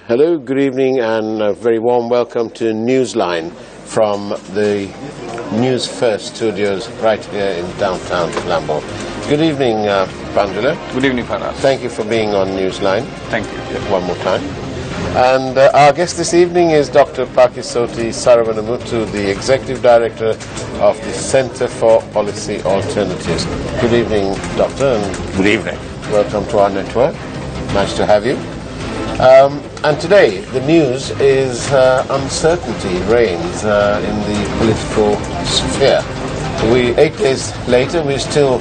Hello, good evening, and a very warm welcome to Newsline from the Newsfirst studios right here in downtown Colombo. Good evening, Bandula. Good evening, Faraz. Thank you for being on Newsline. Thank you. One more time. And our guest this evening is Dr. Pakisoti Saravanamuthu, the Executive Director of the Center for Policy Alternatives. Good evening, Doctor. And good evening. Welcome to our network. Nice to have you. And today, the news is uncertainty reigns in the political sphere. 8 days later, we still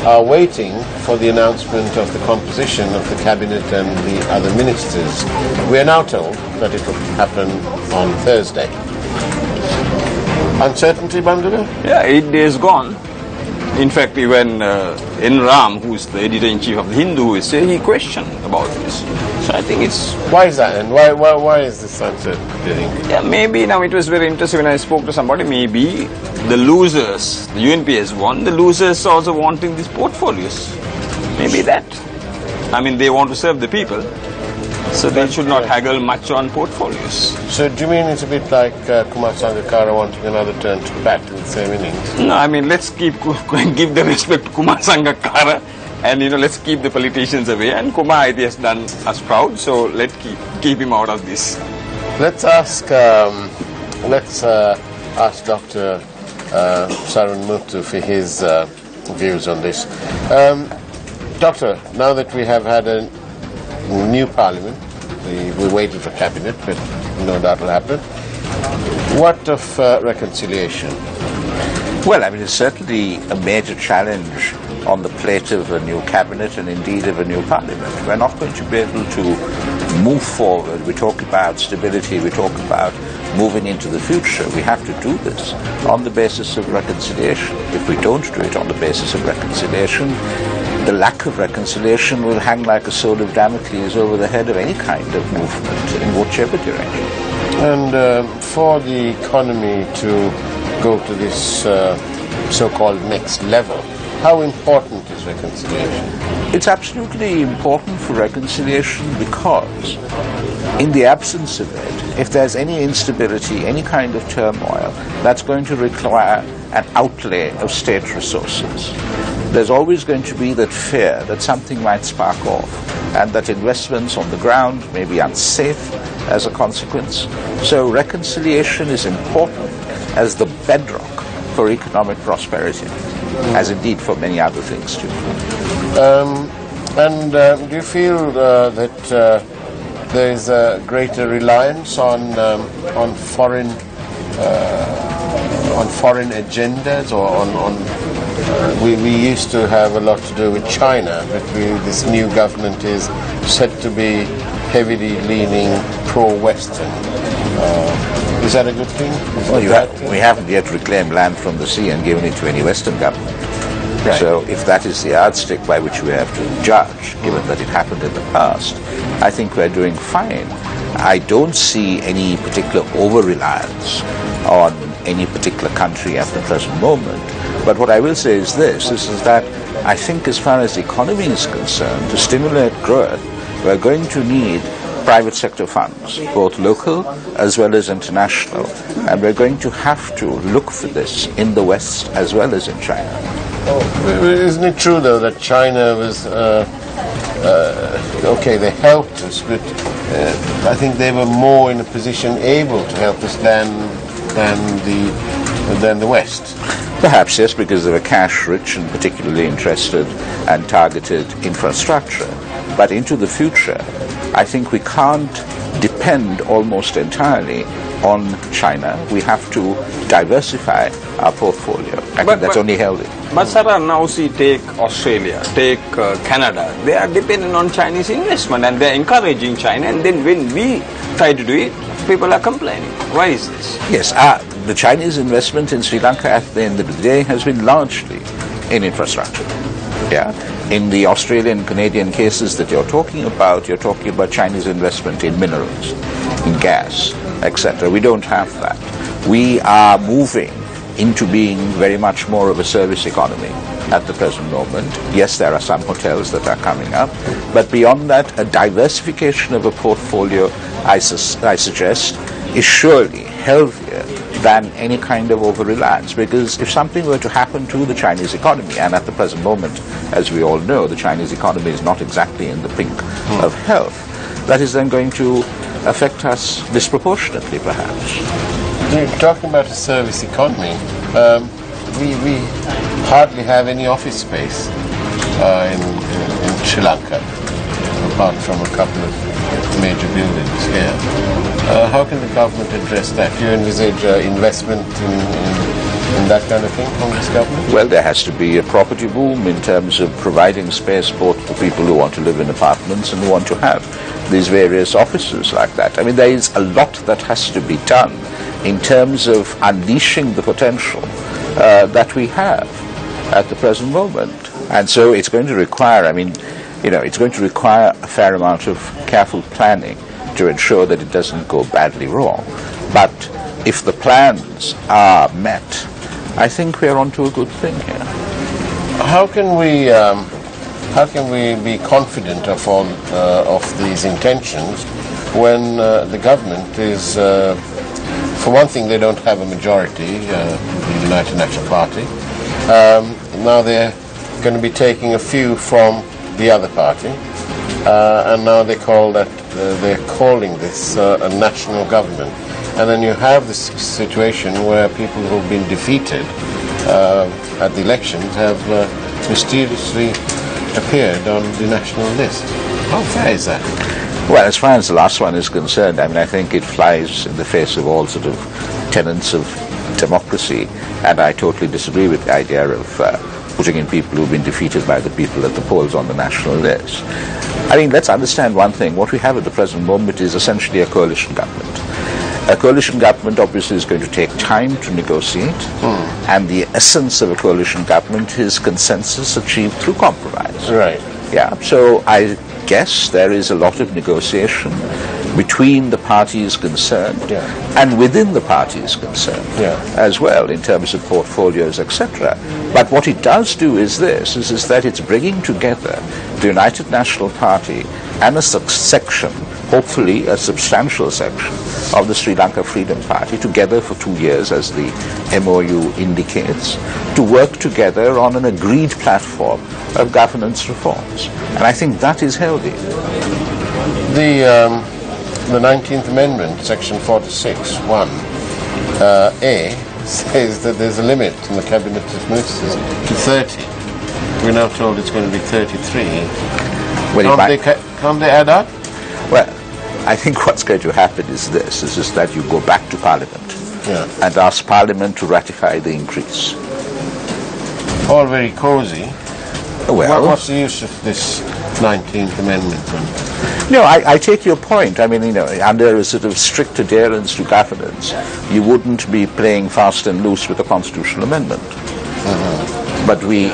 are waiting for the announcement of the composition of the cabinet and the other ministers. We are now told that it will happen on Thursday. Uncertainty, Bandula? Yeah, 8 days gone. In fact, even N. Ram, who is the editor-in-chief of the Hindu, he questioned about this. So I think it's... Why is that, and why is this uncertain, do you think? Yeah, maybe now it was very interesting when I spoke to somebody, maybe the losers, the UNP has won, the losers also wanting these portfolios. Maybe that. I mean, they want to serve the people, so they should not haggle much on portfolios. So do you mean it's a bit like Kumar Sangakkara wanting another turn to bat in the same innings? No, I mean, let's give the respect to Kumar Sangakkara, and let's keep the politicians away. And Kumar, it has done us proud, so let's keep him out of this. Let's ask Dr. Saravanamuthu for his views on this. Doctor, now that we have had a new parliament, we're waiting for cabinet, but no doubt will happen. What of reconciliation? Well, I mean, it's certainly a major challenge on the plate of a new cabinet and indeed of a new parliament. We're not going to be able to move forward. We talk about stability, we talk about moving into the future. We have to do this on the basis of reconciliation. If we don't do it on the basis of reconciliation, the lack of reconciliation will hang like a sword of Damocles over the head of any kind of movement in whichever direction. And for the economy to go to this so-called next level, how important is reconciliation? It's absolutely important for reconciliation because in the absence of it, if there's any instability, any kind of turmoil, that's going to require an outlay of state resources. There's always going to be that fear that something might spark off and that investments on the ground may be unsafe as a consequence. So reconciliation is important as the bedrock for economic prosperity, as indeed for many other things too. Do you feel that there is a greater reliance on foreign agendas, or on we used to have a lot to do with China, but this new government is said to be heavily leaning pro-Western. Is that a good thing? We haven't yet reclaimed land from the sea and given it to any Western government. Right. So if that is the yardstick by which we have to judge, given that it happened in the past, I think we're doing fine. I don't see any particular over-reliance on any particular country at the present moment. But what I will say is this is that I think as far as the economy is concerned, to stimulate growth, we're going to need private sector funds, both local as well as international. And we're going to have to look for this in the West as well as in China. Isn't it true, though, that China was, okay, they helped us, but I think they were more in a position able to help us than the West? Perhaps, yes, because they were cash-rich and particularly interested and targeted infrastructure. But into the future, I think we can't depend almost entirely on China. We have to diversify our portfolio. I think that's only healthy. But Sarah, now take Australia, take Canada. They are dependent on Chinese investment and they are encouraging China. And then when we try to do it, people are complaining. Why is this? Yes, the Chinese investment in Sri Lanka at the end of the day has been largely in infrastructure. Yeah. In the Australian, Canadian cases that you're talking about Chinese investment in minerals, in gas, etc. We don't have that. We are moving into being very much more of a service economy at the present moment. Yes, there are some hotels that are coming up, but beyond that, a diversification of a portfolio I suggest, is surely healthier than any kind of over-reliance. Because if something were to happen to the Chinese economy, and at the present moment, as we all know, the Chinese economy is not exactly in the pink of health, that is then going to affect us disproportionately, perhaps. You're talking about a service economy. We hardly have any office space in Sri Lanka, apart from a couple of major buildings here. How can the government address that? Do you envisage investment in that kind of thing from this government? Well, there has to be a property boom in terms of providing space both to people who want to live in apartments and who want to have these various offices like that. I mean, there is a lot that has to be done in terms of unleashing the potential that we have at the present moment. And so it's going to require, it's going to require a fair amount of careful planning to ensure that it doesn't go badly wrong. But if the plans are met, I think we're onto a good thing here. How can we be confident of all of these intentions when the government is, for one thing, they don't have a majority, the United National Party. Now they're going to be taking a few from the other party, and now they're calling this a national government. And then you have this situation where people who've been defeated at the elections have mysteriously appeared on the national list. How fair is that? Well, as far as the last one is concerned, I think it flies in the face of all sort of tenets of democracy, and I totally disagree with the idea of putting in people who've been defeated by the people at the polls on the national list. Let's understand one thing. What we have at the present moment is essentially a coalition government. A coalition government obviously is going to take time to negotiate, and the essence of a coalition government is consensus achieved through compromise. Right. Yeah, so I guess there is a lot of negotiation between the parties concerned and within the parties concerned as well, in terms of portfolios, etc. But what it does do is this, is that it's bringing together the United National Party and a section, hopefully a substantial section, of the Sri Lanka Freedom Party together for 2 years, as the MOU indicates, to work together on an agreed platform of governance reforms. And I think that is healthy. The 19th Amendment, Section 46(1)(a), says that there's a limit in the Cabinet of Ministers to 30. We're now told it's going to be 33. Can't they add up? Well, I think what's going to happen is this, is just that you go back to Parliament and ask Parliament to ratify the increase. All very cosy. Well, what's the use of this 19th Amendment? No, I take your point. Under a sort of strict adherence to governance, you wouldn't be playing fast and loose with a constitutional amendment. But we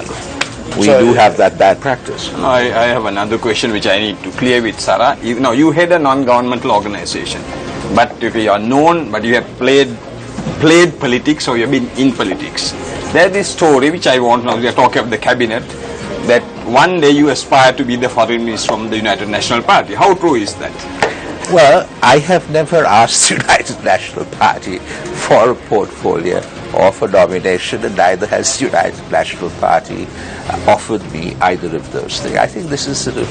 do have that bad practice. I have another question which I need to clear with Sarah. You head a non-governmental organization, but if you are known, but you have played politics or you have been in politics. There's this story which I want now. We are talking of the cabinet, that one day you aspire to be the foreign minister from the United National Party. How true is that? Well, I have never asked the United National Party for a portfolio or for nomination, and neither has the United National Party offered me either of those things. I think this is sort of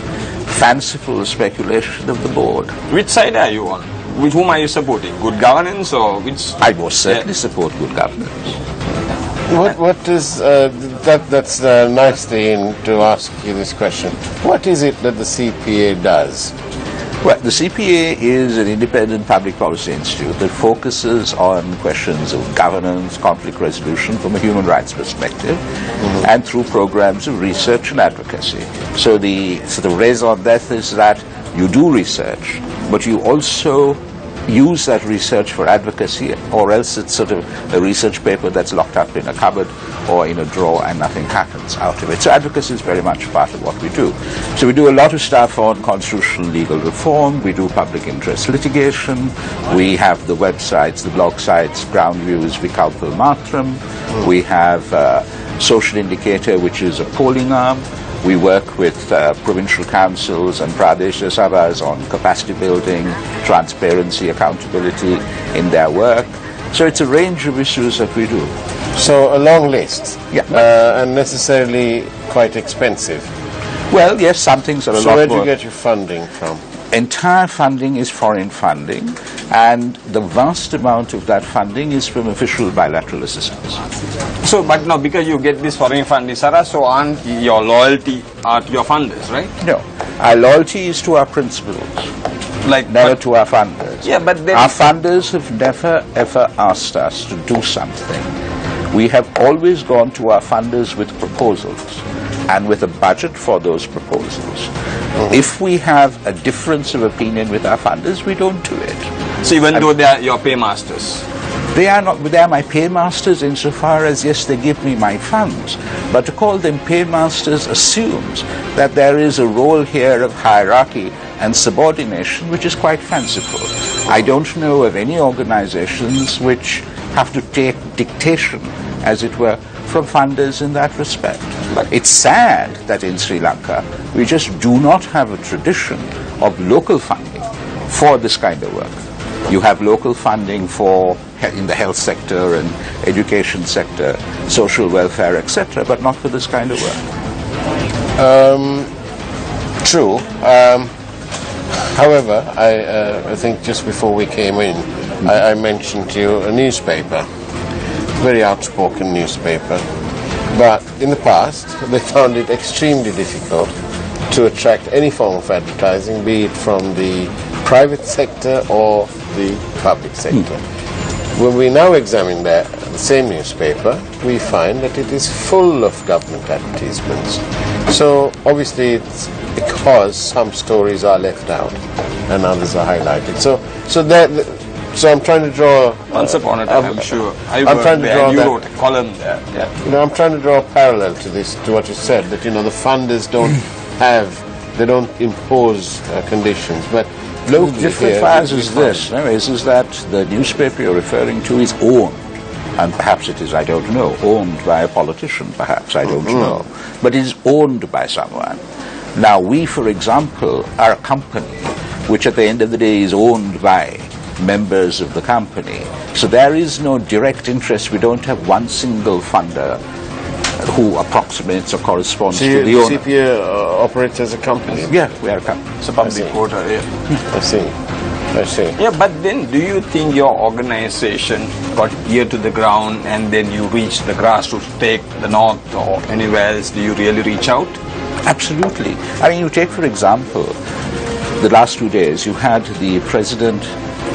fanciful speculation of the board. Which side are you on? With whom are you supporting? Good governance or which? I most certainly support good governance. What does that's nicely to ask you this question. What is it that the CPA does? Well, the CPA is an independent public policy institute that focuses on questions of governance, conflict resolution from a human rights perspective, and through programs of research and advocacy. So the sort of raison d'etre is that you do research, but you also use that research for advocacy, or else it's sort of a research paper that's locked up in a cupboard or in a drawer and nothing happens out of it. So advocacy is very much part of what we do. So we do a lot of stuff on constitutional legal reform, we do public interest litigation, we have the websites, the blog sites, Ground Views, Vikalpal Matram, we have Social Indicator, which is a polling arm, We work with provincial councils and Pradesh Sabhas on capacity building, transparency, accountability in their work. So it's a range of issues that we do. So a long list, Yeah. and necessarily quite expensive. Well, yes, some things are a So lot where do more. you get your funding from? Entire funding is foreign funding, and the vast amount of that funding is from official bilateral assistance. So, but now because you get this foreign funding, Sarah, so aren't your loyalty are to your funders, right? No, our loyalty is to our principals, Like never but- to our funders. Yeah, but then Our funders have never ever asked us to do something. We have always gone to our funders with proposals and with a budget for those proposals. If we have a difference of opinion with our funders, we don't do it. so even though they are your paymasters. They are my paymasters insofar as, yes, they give me my funds. But to call them paymasters assumes that there is a role here of hierarchy and subordination, which is quite fanciful. I don't know of any organizations which have to take dictation, as it were, from funders in that respect. But it's sad that in Sri Lanka, we just do not have a tradition of local funding for this kind of work. You have local funding for in the health sector and education sector, social welfare, etc., but not for this kind of work. True. However, I think just before we came in, I mentioned to you a newspaper, very outspoken newspaper. But in the past, they found it extremely difficult to attract any form of advertising, be it from the private sector or the public sector. When we now examine the same newspaper, we find that it is full of government advertisements. So obviously it's because some stories are left out and others are highlighted. So I'm trying to draw. Once upon a time, I'm sure. I'm trying to draw you that. wrote a column there. Yeah. You know, I'm trying to draw a parallel to this, to what you said, that, you know, the funders don't they don't impose conditions, but locally The difference here, is this, no, is that the newspaper you're referring to is owned, and perhaps it is, I don't know, owned by a politician, perhaps, I don't know, but it is owned by someone. Now, we, for example, are a company which at the end of the day is owned by members of the company. So there is no direct interest. We don't have one single funder who approximates or corresponds So to the owner. CPA operates as a company? Yeah, we are a company. It's a public quota, yeah. I see. I see. Yeah, but then do you think your organization got ear to the ground and then you reach the grassroots, take the north or anywhere else? Do you really reach out? Absolutely. I mean, you take, for example, the last 2 days, you had the President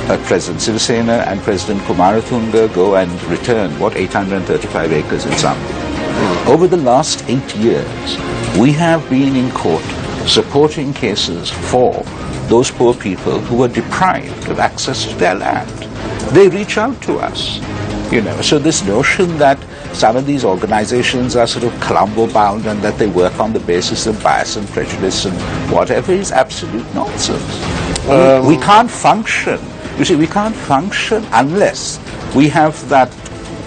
Sirisena and President Kumaratunga go and return, 835 acres in Zambia. Over the last 8 years, we have been in court supporting cases for those poor people who were deprived of access to their land. They reach out to us, you know. So this notion that some of these organizations are sort of Colombo bound and that they work on the basis of bias and prejudice and whatever is absolute nonsense. We can't function. You see, we can't function unless we have that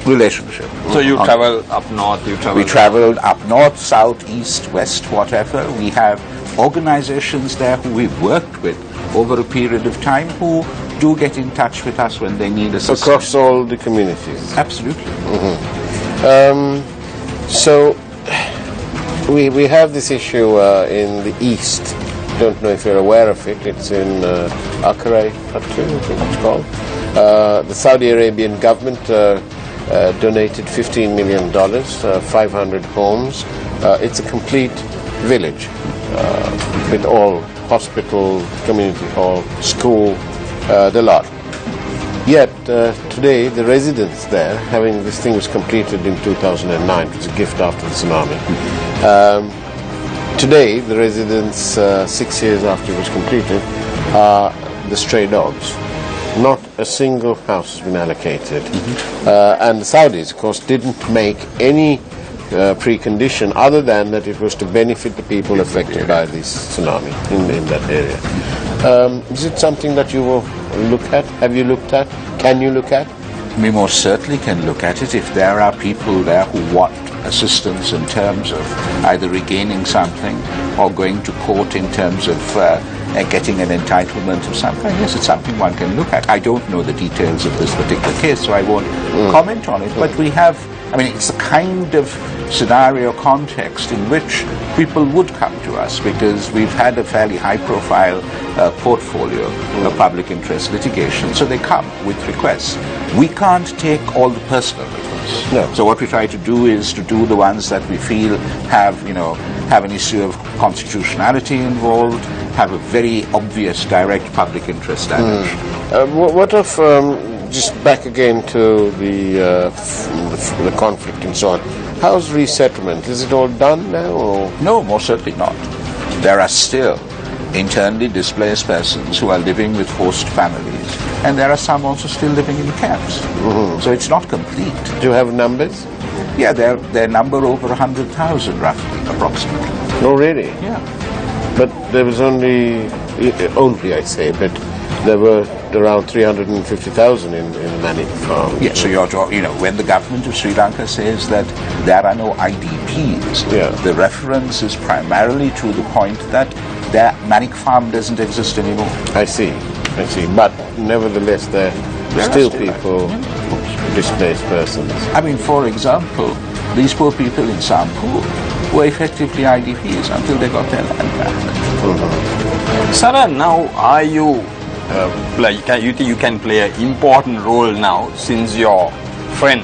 relationship. So you travel up north, We traveled up north, south, east, west, whatever. We have organizations there who we've worked with over a period of time who do get in touch with us when they need assistance. Across all the communities. Absolutely. So we have this issue in the east. Don't know if you're aware of it. It's in Akrai Patu, I think it's called. The Saudi Arabian government donated $15 million, 500 homes. It's a complete village with all hospital, community hall, school, the lot. Yet today the residents there, having this thing was completed in 2009, it was a gift after the tsunami. Today the residents, 6 years after it was completed, are the stray dogs. Not a single house has been allocated. And the Saudis, of course, didn't make any precondition other than that it was to benefit the people affected by this tsunami in that area. Is it something that you will look at? Have you looked at? Can you look at? We most certainly can look at it if there are people there who want assistance in terms of either regaining something or going to court in terms of getting an entitlement of something, yes, it's something one can look at. I don't know the details of this particular case, so I won't comment on it, but we have, I mean, it's the kind of scenario context in which people would come to us because we've had a fairly high-profile portfolio of public interest litigation, so they come with requests. We can't take all the personal requests. No. So what we try to do is to do the ones that we feel have, you know, have an issue of constitutionality involved, have a very obvious direct public interest dimension. What of just back again to the conflict and so on? How's resettlement? Is it all done now? Or? No, most certainly not. There are still internally displaced persons who are living with host families, and there are some also still living in camps. So it's not complete. Do you have numbers? Yeah, their number over 100,000 roughly, approximately. Oh, really? Yeah. But there was only I say, but there were around 350,000 in Manik farm. Yeah, so you're talking, you know, when the government of Sri Lanka says that there are no IDPs, the reference is primarily to the point that their Manik farm doesn't exist anymore. I see. But nevertheless, there are still people, displaced persons. I mean, for example, these poor people in Sampur were effectively IDPs until they got their land back. Sara, now are you, you think you can play an important role now since your friend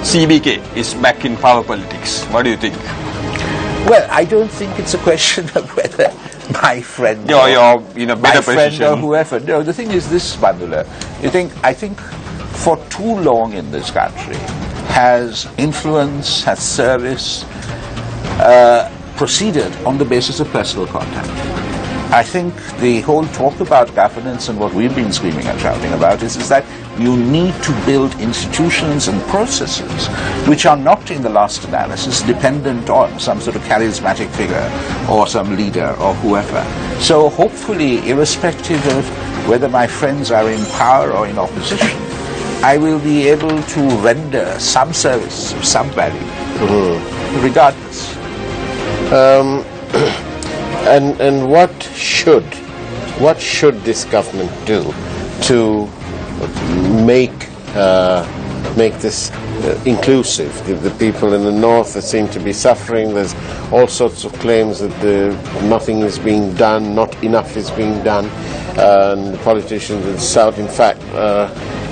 CBK is back in power politics? What do you think? Well, I don't think it's a question of whether my friend you're in a better my friend position. or whoever. No, the thing is this, Bandula. I think for too long in this country has influence, has service proceeded on the basis of personal contact. I think the whole talk about governance and what we've been screaming and shouting about is that you need to build institutions and processes which are not, in the last analysis, dependent on some sort of charismatic figure or some leader or whoever. So hopefully, irrespective of whether my friends are in power or in opposition, I will be able to render some service of some value, regardless. And what should this government do to make this inclusive? The people in the north that seem to be suffering, there's all sorts of claims that nothing is being done, not enough is being done, and the politicians in the south, in fact,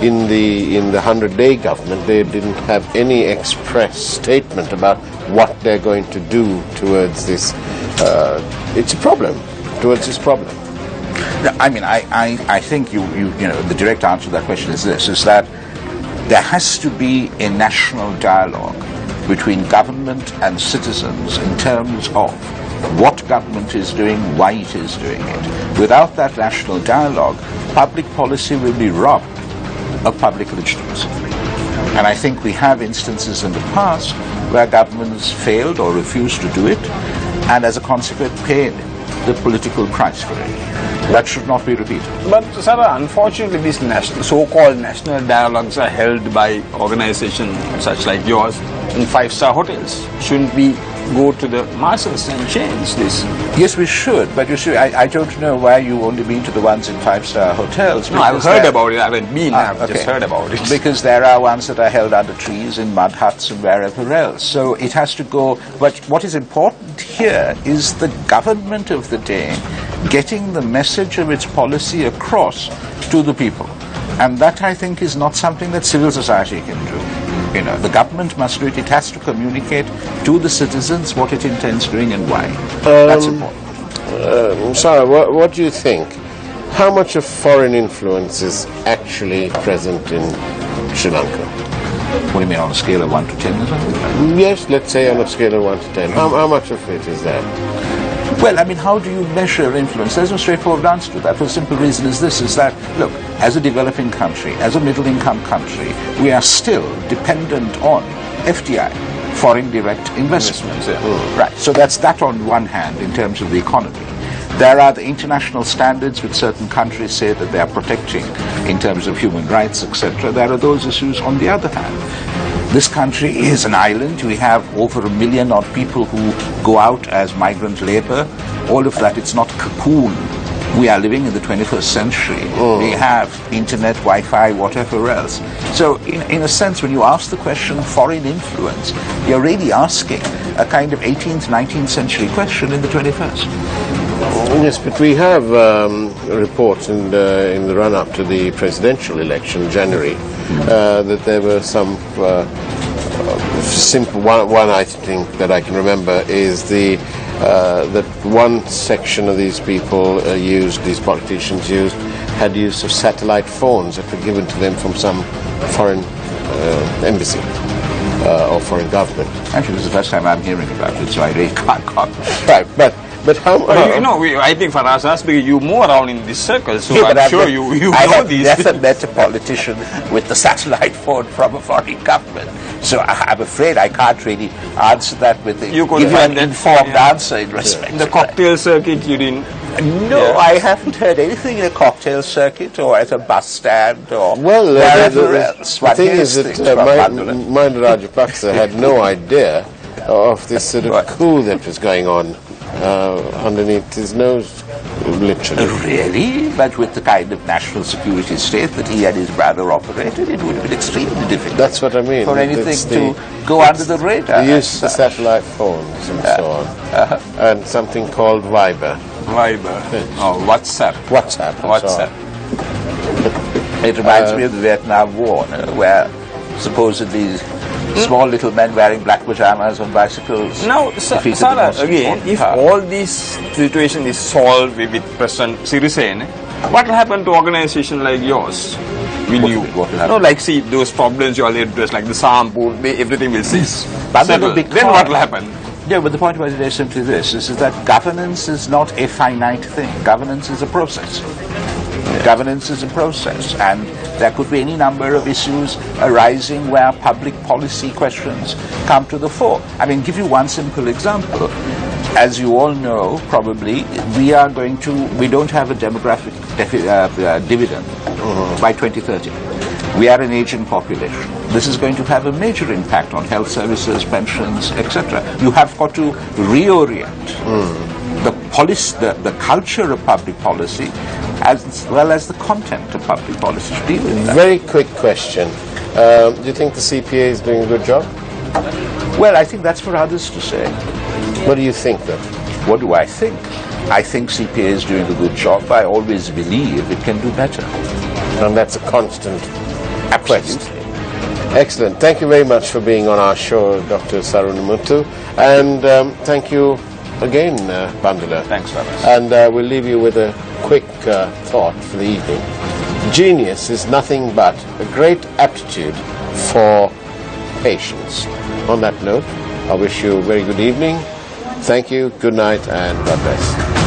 in the 100-day government, they didn't have any express statement about what they're going to do towards this. It's a problem, towards this problem. No, I mean, I think you know, the direct answer to that question is this, is that there has to be a national dialogue between government and citizens in terms of what government is doing, why it is doing it. Without that national dialogue, public policy will be robbed of public legitimacy. And I think we have instances in the past where governments failed or refused to do it, and as a consequence paid the political price for it. That should not be repeated. But Sara, unfortunately these so-called national dialogues are held by organizations such like yours in five-star hotels. Shouldn't we go to the masses and change this? Yes, we should, but you see, I don't know why you only been to the ones in five-star hotels. No, I've heard about it. I haven't been. I've just heard about it. Because there are ones that are held under trees, in mud huts, and wherever else. So it has to go. But what is important here is the government of the day getting the message of its policy across to the people. And that, I think, is not something that civil society can do. You know, the government must do it. It has to communicate to the citizens what it intends doing and why. That's important. Sarah, what do you think? How much of foreign influence is actually present in Sri Lanka? What do you mean, on a scale of 1 to 10 or something? Yes, let's say on a scale of 1 to 10. How much of it is there? Well, I mean, how do you measure influence? There's no straightforward answer to that. For the simple reason is this, is that, look, as a developing country, as a middle-income country, we are still dependent on FDI, foreign direct investments. Right, so that's that on one hand in terms of the economy. There are the international standards which certain countries say that they are protecting in terms of human rights, etc. There are those issues on the other hand. This country is an island. We have over 1 million odd people who go out as migrant labor. All of that, it's not cocoon. We are living in the 21st century. We have internet, Wi-Fi, whatever else. So in a sense, when you ask the question foreign influence, you're really asking a kind of 18th, 19th century question in the 21st. Yes, but we have reports in the run-up to the presidential election in January that there were some simple one I think that I can remember is that one section of these people these politicians had use of satellite phones that were given to them from some foreign embassy or foreign government. Actually, this is the first time I'm hearing about it, so I really can't comment. Right, but how? I think for us, because you move around in this circle, so Yeah, I'm sure you know these. I have never met a politician with the satellite phone from a foreign government. So I'm afraid I can't really answer that with You could give you find an informed answer in respect. In the cocktail circuit, you didn't. No, I haven't heard anything in a cocktail circuit or at a bus stand or wherever else. The thing is that Mahinda Rajapaksa had no idea of this sort of coup that was going on underneath his nose, literally. Really? But with the kind of national security state that he and his brother operated, it would have been extremely difficult. That's what I mean. For anything to go under the radar. The use of the satellite phones and so on. And something called Viber. Oh, WhatsApp. It reminds me of the Vietnam War, where supposedly small little men wearing black pajamas on bicycles. Now, Sara, again, if all this situation is solved with President Sirisena, what will happen to organizations like yours? What will happen? No, like see those problems you already addressed, like the Sampo, everything will cease. Then what will happen? Yeah, but the point about it is simply this, is that governance is not a finite thing. Governance is a process. Governance is a process, and there could be any number of issues arising where public policy questions come to the fore. I mean, give you one simple example. As you all know, probably, we don't have a demographic dividend by 2030. We are an aging population. This is going to have a major impact on health services, pensions, etc. You have got to reorient the culture of public policy as well as the content of public policy to deal with that. Very quick question. Do you think the CPA is doing a good job? Well, I think that's for others to say. What do you think, then? What do I think? I think CPA is doing a good job. I always believe it can do better. And that's a constant Absolutely. quest. Excellent. Thank you very much for being on our show, Dr. Sarunamuthu. And thank you again, Bandula. Thanks, Ramesh. And we'll leave you with a quick thought for the evening. Genius is nothing but a great aptitude for patience. On that note, I wish you a very good evening. Thank you, good night, and God bless.